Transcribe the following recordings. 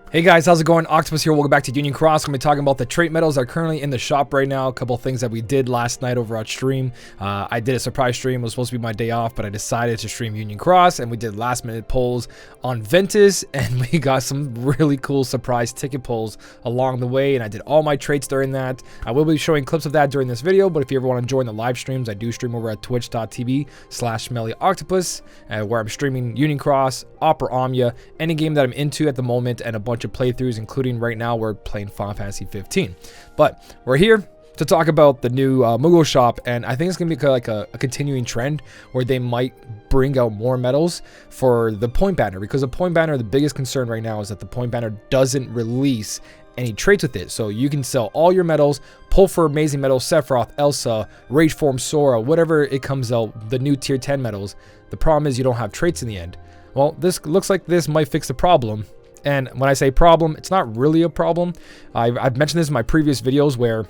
Hey guys, how's it going? Octopus here. Welcome back to Union Cross. I'm going to be talking about the trait metals that are currently in the shop right now. A couple of things that we did last night over on stream. I did a surprise stream. It was supposed to be my day off, but I decided to stream Union Cross, and we did last minute polls on Ventus, and we got some really cool surprise ticket polls along the way, and I did all my traits during that. I will be showing clips of that during this video, but if you ever want to join the live streams, I do stream over at twitch.tv/SmellyOctopus, where I'm streaming Union Cross, Opera Omnia, any game that I'm into at the moment, and a bunch of playthroughs, including right now we're playing Final Fantasy 15. But we're here to talk about the new Moogle shop, and I think it's gonna be kind of like a continuing trend where they might bring out more medals for the point banner, because the point banner, the biggest concern right now is that the point banner doesn't release any traits with it. So you can sell all your medals, pull for amazing medals, Sephiroth, Elsa, Rage Form Sora, whatever it comes out, the new tier 10 medals. The problem is you don't have traits in the end. Well, this looks like this might fix the problem. And when I say problem, it's not really a problem. I've mentioned this in my previous videos where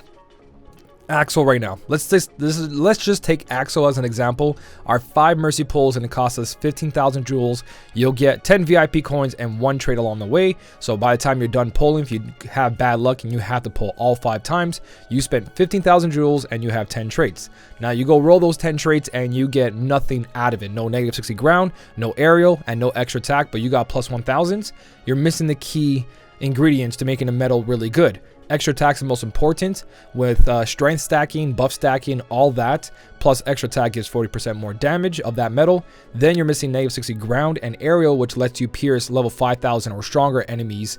Axel right now. Let's just take Axel as an example. Our 5 mercy pulls, and it costs us 15,000 jewels. You'll get 10 VIP coins and 1 trait along the way. So by the time you're done pulling, if you have bad luck and you have to pull all 5 times, you spent 15,000 jewels and you have 10 traits. Now you go roll those 10 traits and you get nothing out of it. No negative 60 ground, no aerial, and no extra attack, but you got plus 1,000s. You're missing the key ingredients to making a medal really good. Extra attack is the most important, with strength stacking, buff stacking, all that, plus extra attack gives 40% more damage of that metal. Then you're missing negative 60 ground and aerial, which lets you pierce level 5,000 or stronger enemies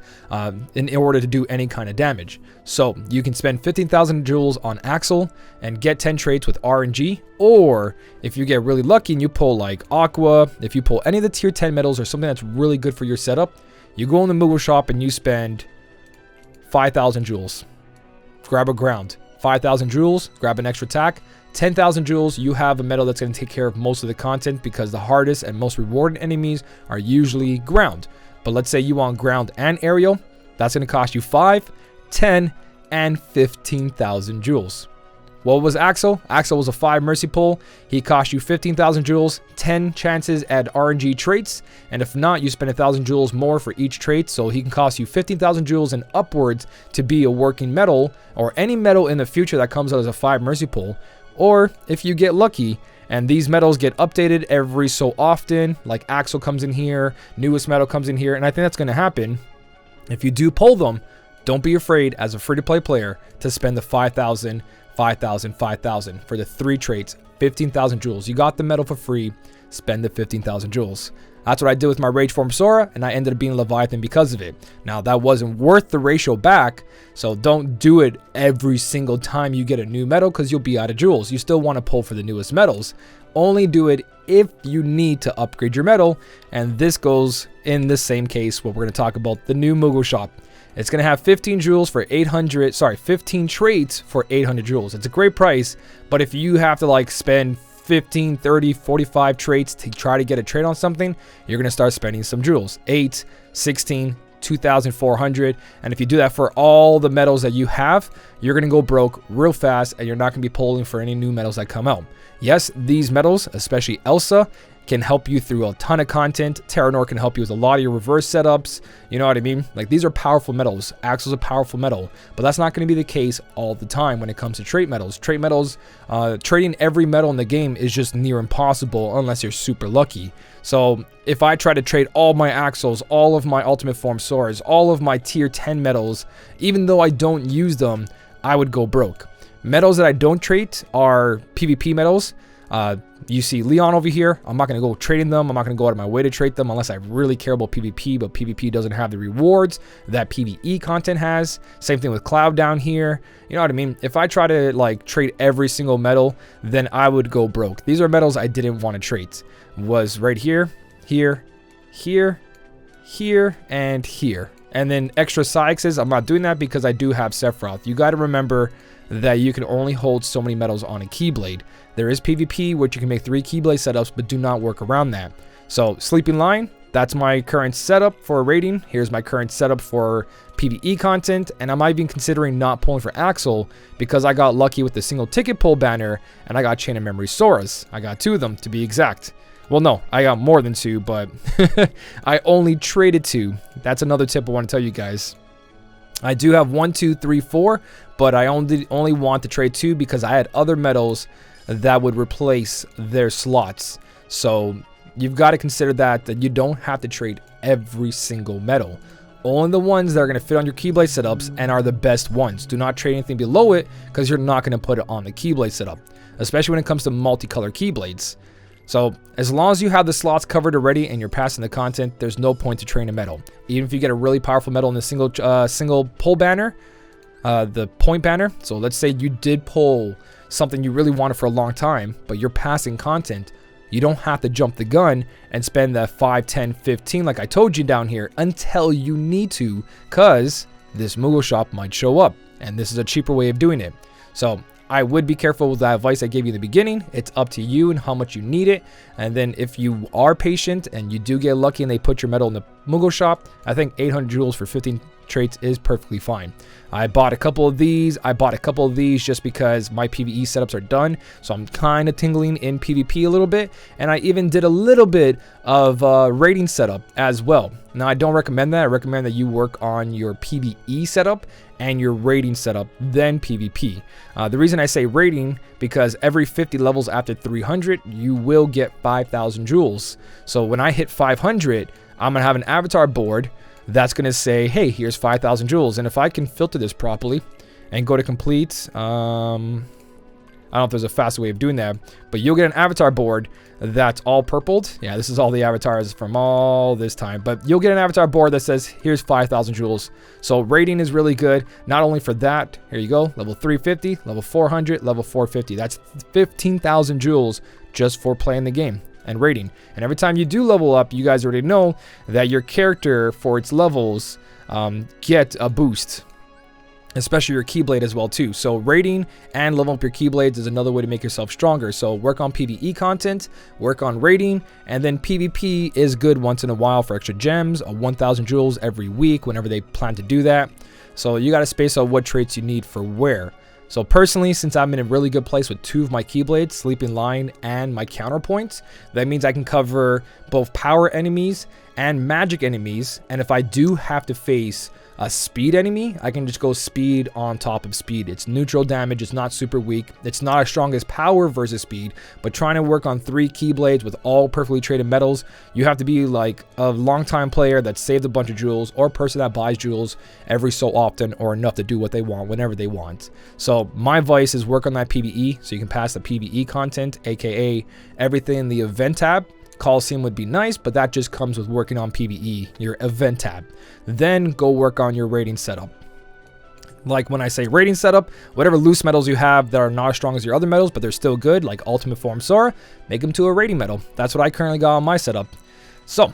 in order to do any kind of damage. So you can spend 15,000 jewels on Axel and get 10 traits with RNG, or if you get really lucky and you pull like Aqua, if you pull any of the tier 10 medals or something that's really good for your setup, you go in the Moogle shop and you spend 5,000 jewels, grab a ground, 5,000 jewels, grab an extra attack, 10,000 jewels, you have a medal that's going to take care of most of the content, because the hardest and most rewarding enemies are usually ground. But let's say you want ground and aerial, that's going to cost you 5, 10, and 15,000 jewels. What was Axel? Axel was a 5 mercy pull. He cost you 15,000 jewels, 10 chances at RNG traits, and if not, you spend 1,000 jewels more for each trait, so he can cost you 15,000 jewels and upwards to be a working medal, or any medal in the future that comes out as a 5 mercy pull. Or if you get lucky, and these medals get updated every so often, like Axel comes in here, newest medal comes in here, and I think that's going to happen. If you do pull them, don't be afraid as a free-to-play player to spend the 5,000, 5,000, 5,000 for the 3 traits, 15,000 jewels. You got the medal for free, spend the 15,000 jewels. That's what I did with my Rage Form Sora, and I ended up being Leviathan because of it. Now, that wasn't worth the ratio back, so don't do it every single time you get a new medal, because you'll be out of jewels. You still want to pull for the newest medals. Only do it if you need to upgrade your medal, and this goes in the same case where we're going to talk about the new Moogle shop. It's going to have 15 jewels for 15 traits for 800 jewels. It's a great price, but if you have to like spend 15, 30, 45 traits to try to get a trait on something, you're going to start spending some jewels. 8, 16, 2,400. And if you do that for all the medals that you have, you're going to go broke real fast, and you're not going to be pulling for any new medals that come out. Yes, these medals, especially Elsa, can help you through a ton of content. Terranor can help you with a lot of your reverse setups. You know what I mean? Like, these are powerful medals. Axel's a powerful medal, but that's not going to be the case all the time when it comes to trait medals. Trait medals, trading every medal in the game is just near impossible unless you're super lucky. So if I try to trade all my Axels, all of my Ultimate Form Soras, all of my tier 10 medals, even though I don't use them, I would go broke. Medals that I don't trait are PvP medals. You see Leon over here. I'm not going to go trading them. I'm not going to go out of my way to trade them unless I really care about PvP, but PvP doesn't have the rewards that PvE content has. Same thing with Cloud down here. You know what I mean? If I try to like trade every single medal, then I would go broke. These are medals I didn't want to trade. Was right here, here, here, here, and here. And then extra Sykes, I'm not doing that because I do have Sephiroth. You got to remember that you can only hold so many medals on a Keyblade. There is PvP, which you can make 3 Keyblade setups, but do not work around that. So, Sleeping Lion, that's my current setup for rating. Here's my current setup for PvE content, and I might be considering not pulling for Axel because I got lucky with the single ticket pull banner, and I got Chain of Memory Soras. I got 2 of them, to be exact. Well, no, I got more than 2, but I only traded 2. That's another tip I want to tell you guys. I do have 1, 2, 3, 4, but I only want to trade 2 because I had other metals that would replace their slots. So you've got to consider that you don't have to trade every single metal. Only the ones that are going to fit on your Keyblade setups and are the best ones. Do not trade anything below it because you're not going to put it on the Keyblade setup, especially when it comes to multicolor Keyblades. So as long as you have the slots covered already and you're passing the content, there's no point to train a metal. Even if you get a really powerful metal in a single pull banner, the point banner. So let's say you did pull something you really wanted for a long time, but you're passing content. You don't have to jump the gun and spend that 5, 10, 15 like I told you down here until you need to, because this Moogle shop might show up, and this is a cheaper way of doing it. So I would be careful with that advice I gave you in the beginning. It's up to you and how much you need it. And then if you are patient and you do get lucky and they put your metal in the Moogle shop, I think 800 jewels for 15 traits is perfectly fine. I bought a couple of these. I bought a couple of these just because my PvE setups are done. So I'm kind of tingling in PvP a little bit. And I even did a little bit of raiding setup as well. Now, I don't recommend that. I recommend that you work on your PvE setup and your raiding setup, then PvP. The reason I say raiding, because every 50 levels after 300, you will get 5,000 jewels. So when I hit 500, I'm going to have an avatar board that's going to say, hey, here's 5,000 jewels. And if I can filter this properly and go to complete, I don't know if there's a faster way of doing that, but you'll get an avatar board that's all purpled. Yeah, this is all the avatars from all this time, but you'll get an avatar board that says, here's 5,000 jewels. So rating is really good. Not only for that, here you go, level 350, level 400, level 450. That's 15,000 jewels just for playing the game and rating. And every time you do level up, you guys already know that your character for its levels get a boost, especially your Keyblade as well too. So rating and leveling up your Keyblades is another way to make yourself stronger. So work on PvE content, work on rating, and then PvP is good once in a while for extra gems, 1,000 jewels every week whenever they plan to do that. So you got to space out what traits you need for where. So personally, since I'm in a really good place with 2 of my Keyblades, Sleeping Lion and my counterpoints, that means I can cover both power enemies and magic enemies. And if I do have to face a speed enemy, I can just go speed on top of speed. It's neutral damage. It's not super weak. It's not as strong as power versus speed, but trying to work on 3 Keyblades with all perfectly traded metals, you have to be like a long-time player that saved a bunch of jewels, or a person that buys jewels every so often or enough to do what they want whenever they want. So my advice is work on that PvE so you can pass the PvE content, aka everything in the event tab. Coliseum would be nice, but that just comes with working on PvE, your event tab. Then go work on your rating setup. Like when I say rating setup, whatever loose metals you have that are not as strong as your other metals, but they're still good, like Ultimate Form Sora, make them to a rating metal. That's what I currently got on my setup. So,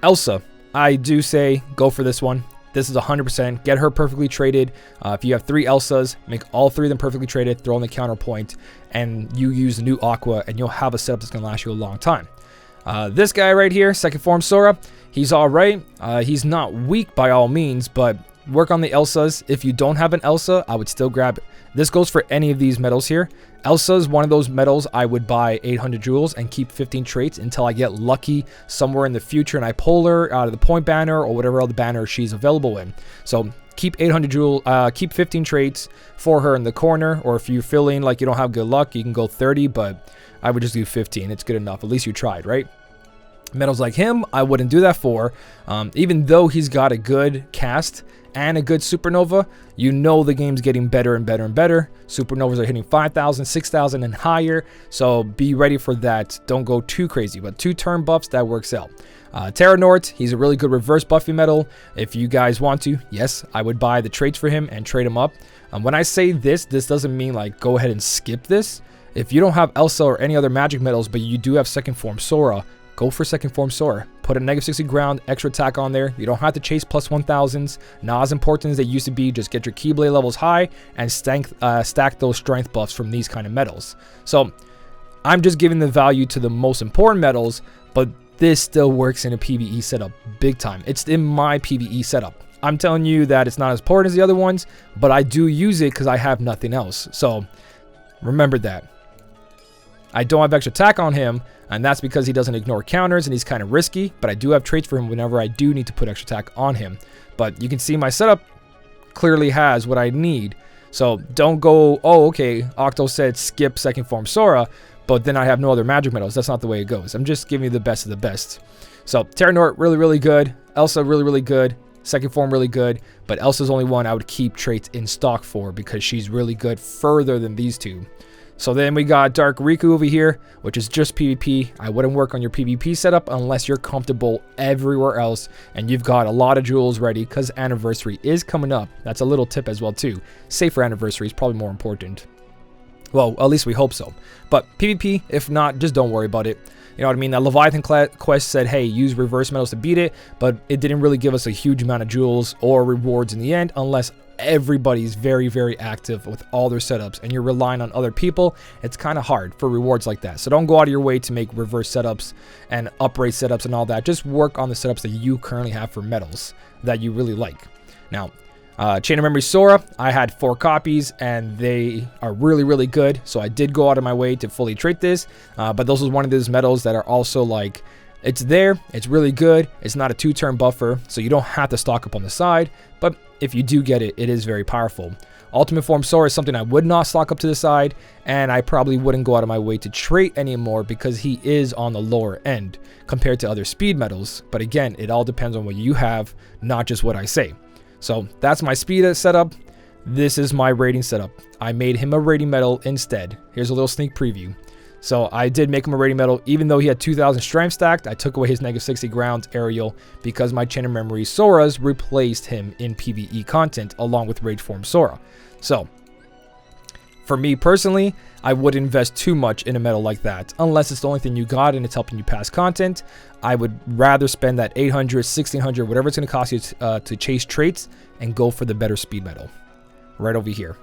Elsa, I do say go for this one. This is 100%. Get her perfectly traded. If you have 3 Elsas, make all 3 of them perfectly traded, throw in the counterpoint, and you use the new Aqua, and you'll have a setup that's going to last you a long time. This guy right here, Second Form Sora, he's alright. He's not weak by all means, but work on the Elsas. If you don't have an Elsa, I would still grab it. This goes for any of these metals here. Elsa is one of those metals I would buy 800 jewels and keep 15 traits until I get lucky somewhere in the future and I pull her out of the point banner or whatever other banner she's available in. So keep 800 jewels, keep 15 traits for her in the corner, or if you're feeling like you don't have good luck, you can go 30, but I would just do 15. It's good enough. At least you tried, right? Metals like him, I wouldn't do that for. Even though he's got a good cast and a good supernova, you know the game's getting better and better and better. Supernovas are hitting 5,000, 6,000 and higher, so be ready for that. Don't go too crazy, but 2 turn buffs, that works out. Terra Nort, he's a really good reverse buffy metal. If you guys want to, yes, I would buy the traits for him and trade him up. When I say this doesn't mean like go ahead and skip this. If you don't have Elsa or any other magic metals, but you do have Second Form Sora, go for Second Form Sora. Put a -60 ground, extra attack on there. You don't have to chase plus 1,000s. Not as important as they used to be. Just get your Keyblade levels high and stack those strength buffs from these kind of metals. So I'm just giving the value to the most important metals, but this still works in a PvE setup big time. It's in my PvE setup. I'm telling you that it's not as important as the other ones, but I do use it because I have nothing else. So remember that. I don't have extra attack on him, And that's because he doesn't ignore counters and he's kind of risky, but I do have traits for him whenever I do need to put extra attack on him. But you can see my setup clearly has what I need. So don't go, oh, okay, Octo said skip second form Sora, but then I have no other magic metals. That's not the way it goes. I'm just giving you the best of the best. So Terranort, really, really good. Elsa, really, really good. Second form, really good. But Elsa's only one I would keep traits in stock for because she's really good further than these two. So then we got Dark Riku over here, which is just PvP. I wouldn't work on your PvP setup unless you're comfortable everywhere else and you've got a lot of jewels ready because Anniversary is coming up. That's a little tip as well too. Safer Anniversary is probably more important. Well, at least we hope so. But PvP, if not, just don't worry about it. You know what I mean? That Leviathan quest said, hey, use reverse metals to beat it, but it didn't really give us a huge amount of jewels or rewards in the end unless everybody's very, very active with all their setups and you're relying on other people. It's kind of hard for rewards like that. So don't go out of your way to make reverse setups and uprate setups and all that. Just work on the setups that you currently have for metals that you really like. Now, Chain of Memory Sora, I had 4 copies and they are really, really good. So I did go out of my way to fully trait this, but this was one of those metals that are also like, it's there, it's really good, it's not a 2-turn buffer, so you don't have to stock up on the side, but if you do get it, it is very powerful. Ultimate Form Sora is something I would not stock up to the side, and I probably wouldn't go out of my way to trait anymore because he is on the lower end compared to other speed metals, but again, it all depends on what you have, not just what I say. So that's my speed setup. This is my rating setup. I made him a rating medal instead. Here's a little sneak preview. So I did make him a rating medal, even though he had 2,000 strength stacked. I took away his -60 grounds aerial because my Chain of Memory Soras replaced him in PvE content along with Rage Form Sora. So for me personally, I wouldn't invest too much in a medal like that unless it's the only thing you got and it's helping you pass content. I would rather spend that 800, 1600, whatever it's going to cost you to chase traits and go for the better speed medal. Right over here.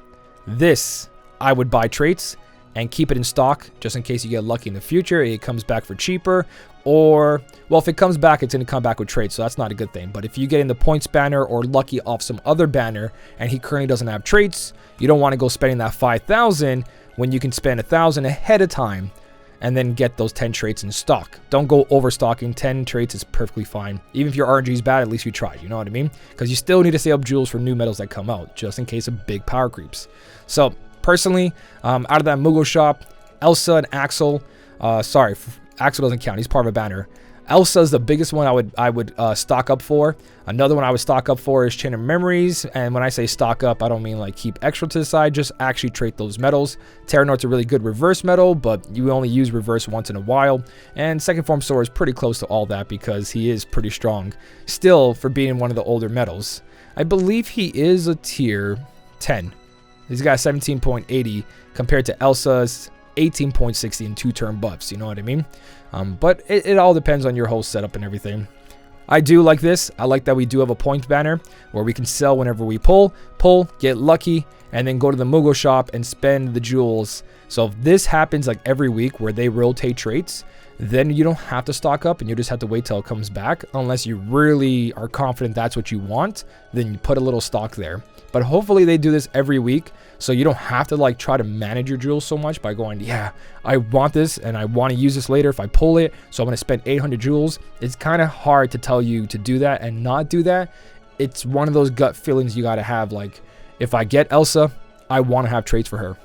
This, I would buy traits and keep it in stock just in case you get lucky in the future. It comes back for cheaper, or, well, if it comes back, it's going to come back with traits, so that's not a good thing. But if you get in the points banner or lucky off some other banner and he currently doesn't have traits, you don't want to go spending that 5,000 when you can spend 1,000 ahead of time and then get those 10 traits in stock. Don't go overstocking. 10 traits is perfectly fine. Even if your RNG is bad, at least you tried, you know what I mean? Because you still need to save up jewels for new medals that come out, just in case of big power creeps. So personally, out of that Moogle shop, Elsa and Axel, sorry, Axel doesn't count, he's part of a banner. Elsa is the biggest one I would stock up for. Another one I would stock up for is Chain of Memories, and when I say stock up, I don't mean like keep extra to the side, just actually trait those medals. Terranort's a really good reverse medal, but you only use reverse once in a while, and Second Form Sora is pretty close to all that because he is pretty strong still for being one of the older medals. I believe he is a tier 10. He's got 17.80 compared to Elsa's 18.60 in 2-turn buffs, you know what I mean? But it all depends on your whole setup and everything. I do like this. I like that we do have a point banner where we can sell whenever we pull, get lucky, and then go to the Moogle shop and spend the jewels. So if this happens like every week where they rotate traits, then you don't have to stock up and you just have to wait till it comes back. Unless you really are confident that's what you want, then you put a little stock there. But hopefully they do this every week, so you don't have to like try to manage your jewels so much by going, yeah, I want this and I want to use this later if I pull it, so I'm going to spend 800 jewels. It's kind of hard to tell you to do that and not do that. It's one of those gut feelings you got to have, like, if I get Elsa, I want to have traits for her.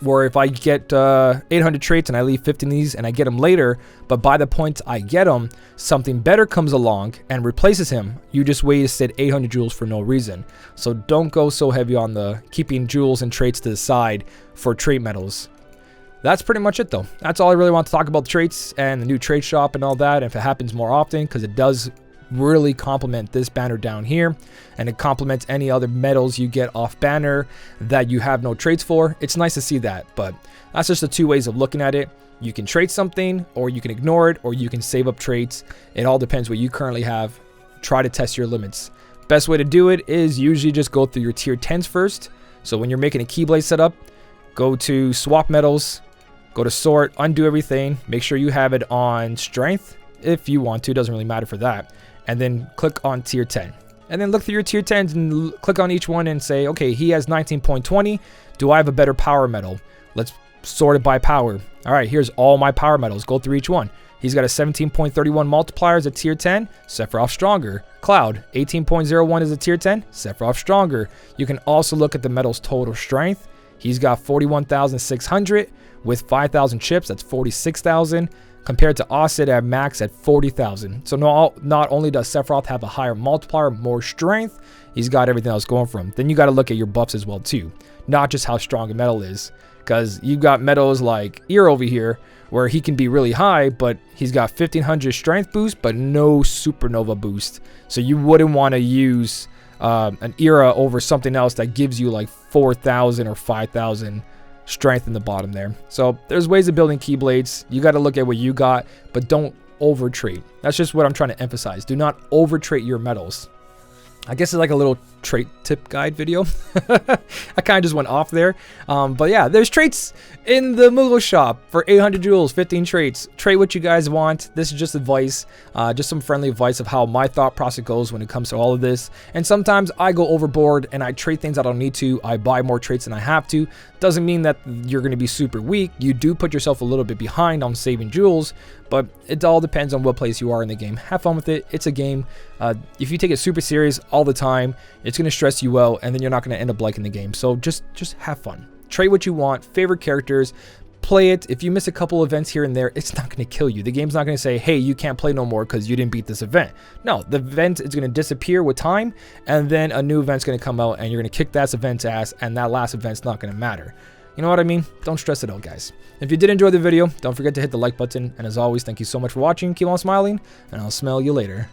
Or if I get 800 traits and I leave 50 of these and I get them later, but by the point I get them, something better comes along and replaces him, you just wasted 800 jewels for no reason. So don't go so heavy on the keeping jewels and traits to the side for trait medals. That's pretty much it though. That's all I really want to talk about, the traits and the new trade shop and all that. And if it happens more often, because it does really complement this banner down here, and it complements any other medals you get off banner that you have no traits for. It's nice to see that, but that's just the two ways of looking at it. You can trait something, or you can ignore it, or you can save up traits. It all depends what you currently have. Try to test your limits. Best way to do it is usually just go through your tier 10s first. So when you're making a Keyblade setup, go to swap medals, go to sort, undo everything, make sure you have it on strength if you want to, doesn't really matter for that, and then click on tier 10. And then look through your tier 10s and click on each one and say, okay, he has 19.20. Do I have a better power medal? Let's sorted by power. All right, here's all my power metals. Go through each one. He's got a 17.31 multiplier as a tier 10, Sephiroth stronger. Cloud, 18.01 as a tier 10, Sephiroth stronger. You can also look at the metal's total strength. He's got 41,600 with 5,000 chips, that's 46,000, compared to Autie at max at 40,000. So not only does Sephiroth have a higher multiplier, more strength, he's got everything else going for him. Then you got to look at your buffs as well too, not just how strong a metal is, because you've got metals like Ear over here, where he can be really high, but he's got 1500 strength boost, but no supernova boost. So you wouldn't want to use an Era over something else that gives you like 4,000 or 5,000 strength in the bottom there. So there's ways of building Keyblades. You got to look at what you got, but don't overtrade. That's just what I'm trying to emphasize. Do not overtrade your metals. I guess it's like a little trait tip guide video. I kind of just went off there. But yeah, there's traits in the Moogle shop for 800 jewels, 15 traits. Trade what you guys want. This is just advice, just some friendly advice of how my thought process goes when it comes to all of this. And sometimes I go overboard and I trade things I don't need to. I buy more traits than I have to. Doesn't mean that you're going to be super weak. You do put yourself a little bit behind on saving jewels, but it all depends on what place you are in the game. Have fun with it. It's a game. If you take it super serious all the time, it's going to stress you out, and then you're not going to end up liking the game. So just have fun. Trade what you want. Favorite characters. Play it. If you miss a couple events here and there, it's not going to kill you. The game's not going to say, hey, you can't play no more because you didn't beat this event. No, the event is going to disappear with time, and then a new event's going to come out, and you're going to kick that event's ass, and that last event's not going to matter. You know what I mean? Don't stress it out, guys. If you did enjoy the video, don't forget to hit the like button. And as always, thank you so much for watching. Keep on smiling, and I'll smell you later.